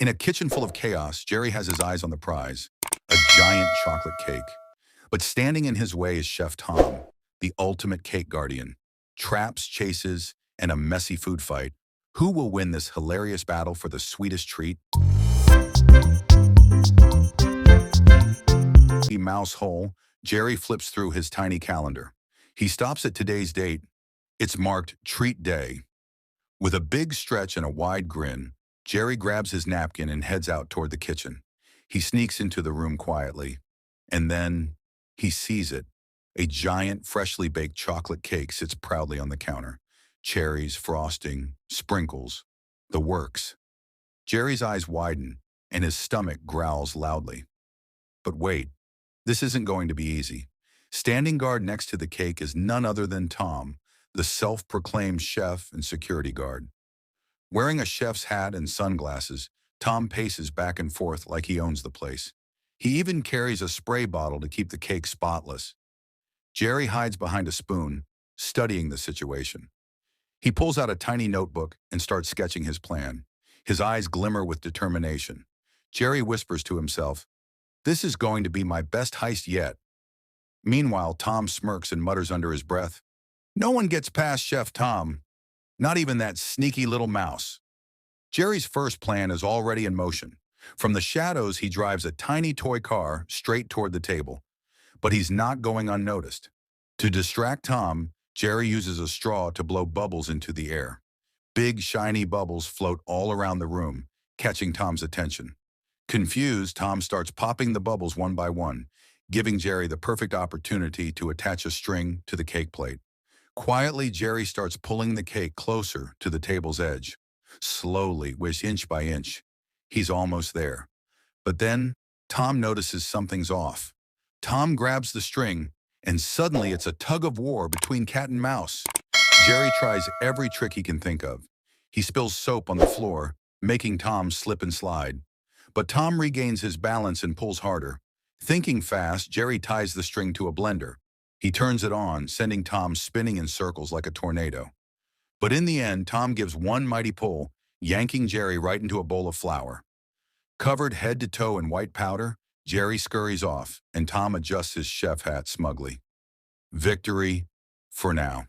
In a kitchen full of chaos, Jerry has his eyes on the prize, a giant chocolate cake. But standing in his way is Chef Tom, the ultimate cake guardian. Traps, chases, and a messy food fight. Who will win this hilarious battle for the sweetest treat? The mouse hole, Jerry flips through his tiny calendar. He stops at today's date. It's marked Treat Day. With a big stretch and a wide grin, Jerry grabs his napkin and heads out toward the kitchen. He sneaks into the room quietly, and then he sees it. A giant, freshly baked chocolate cake sits proudly on the counter. Cherries, frosting, sprinkles, the works. Jerry's eyes widen, and his stomach growls loudly. But wait, this isn't going to be easy. Standing guard next to the cake is none other than Tom, the self-proclaimed chef and security guard. Wearing a chef's hat and sunglasses, Tom paces back and forth like he owns the place. He even carries a spray bottle to keep the cake spotless. Jerry hides behind a spoon, studying the situation. He pulls out a tiny notebook and starts sketching his plan. His eyes glimmer with determination. Jerry whispers to himself, "This is going to be my best heist yet." Meanwhile, Tom smirks and mutters under his breath, "No one gets past Chef Tom, not even that sneaky little mouse." Jerry's first plan is already in motion. From the shadows, he drives a tiny toy car straight toward the table. But he's not going unnoticed. To distract Tom, Jerry uses a straw to blow bubbles into the air. Big, shiny bubbles float all around the room, catching Tom's attention. Confused, Tom starts popping the bubbles one by one, giving Jerry the perfect opportunity to attach a string to the cake plate. Quietly, Jerry starts pulling the cake closer to the table's edge. Slowly, inch by inch, he's almost there. But then, Tom notices something's off. Tom grabs the string, and suddenly it's a tug-of-war between cat and mouse. Jerry tries every trick he can think of. He spills soap on the floor, making Tom slip and slide. But Tom regains his balance and pulls harder. Thinking fast, Jerry ties the string to a blender. He turns it on, sending Tom spinning in circles like a tornado. But in the end, Tom gives one mighty pull, yanking Jerry right into a bowl of flour. Covered head to toe in white powder, Jerry scurries off, and Tom adjusts his chef hat smugly. Victory, for now.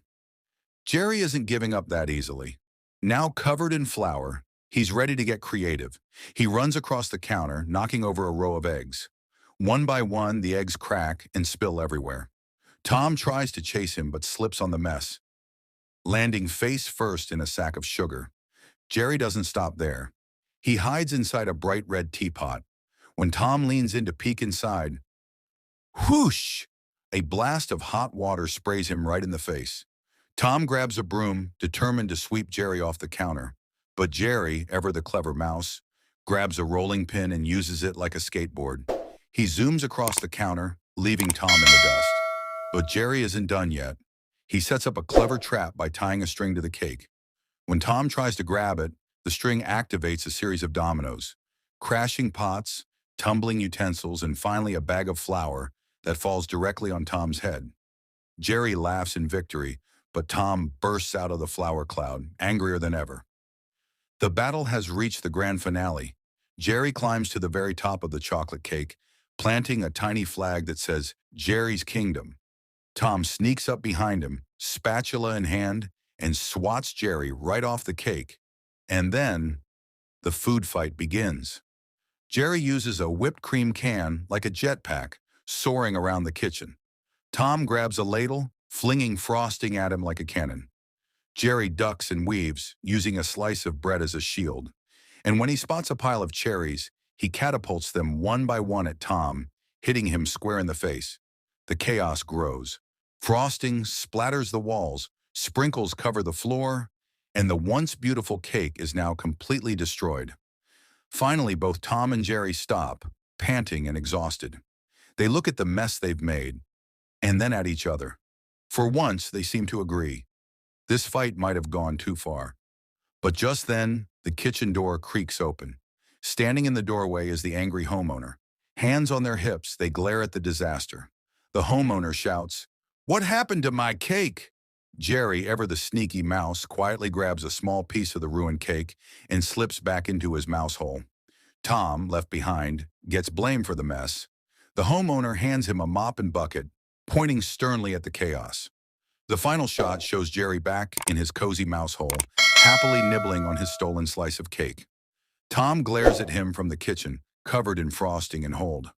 Jerry isn't giving up that easily. Now covered in flour, he's ready to get creative. He runs across the counter, knocking over a row of eggs. One by one, the eggs crack and spill everywhere. Tom tries to chase him but slips on the mess, landing face first in a sack of sugar. Jerry doesn't stop there. He hides inside a bright red teapot. When Tom leans in to peek inside, whoosh! A blast of hot water sprays him right in the face. Tom grabs a broom, determined to sweep Jerry off the counter. But Jerry, ever the clever mouse, grabs a rolling pin and uses it like a skateboard. He zooms across the counter, leaving Tom in the dust. But Jerry isn't done yet. He sets up a clever trap by tying a string to the cake. When Tom tries to grab it, the string activates a series of dominoes, crashing pots, tumbling utensils, and finally a bag of flour that falls directly on Tom's head. Jerry laughs in victory, but Tom bursts out of the flour cloud, angrier than ever. The battle has reached the grand finale. Jerry climbs to the very top of the chocolate cake, planting a tiny flag that says, "Jerry's Kingdom." Tom sneaks up behind him, spatula in hand, and swats Jerry right off the cake. And then, the food fight begins. Jerry uses a whipped cream can like a jetpack, soaring around the kitchen. Tom grabs a ladle, flinging frosting at him like a cannon. Jerry ducks and weaves, using a slice of bread as a shield. And when he spots a pile of cherries, he catapults them one by one at Tom, hitting him square in the face. The chaos grows. Frosting splatters the walls, sprinkles cover the floor, and the once beautiful cake is now completely destroyed. Finally, both Tom and Jerry stop, panting and exhausted. They look at the mess they've made, and then at each other. For once, they seem to agree. This fight might have gone too far. But just then, the kitchen door creaks open. Standing in the doorway is the angry homeowner. Hands on their hips, they glare at the disaster. The homeowner shouts, "What happened to my cake?" Jerry, ever the sneaky mouse, quietly grabs a small piece of the ruined cake and slips back into his mouse hole. Tom, left behind, gets blamed for the mess. The homeowner hands him a mop and bucket, pointing sternly at the chaos. The final shot shows Jerry back in his cozy mouse hole, happily nibbling on his stolen slice of cake. Tom glares at him from the kitchen, covered in frosting and hold.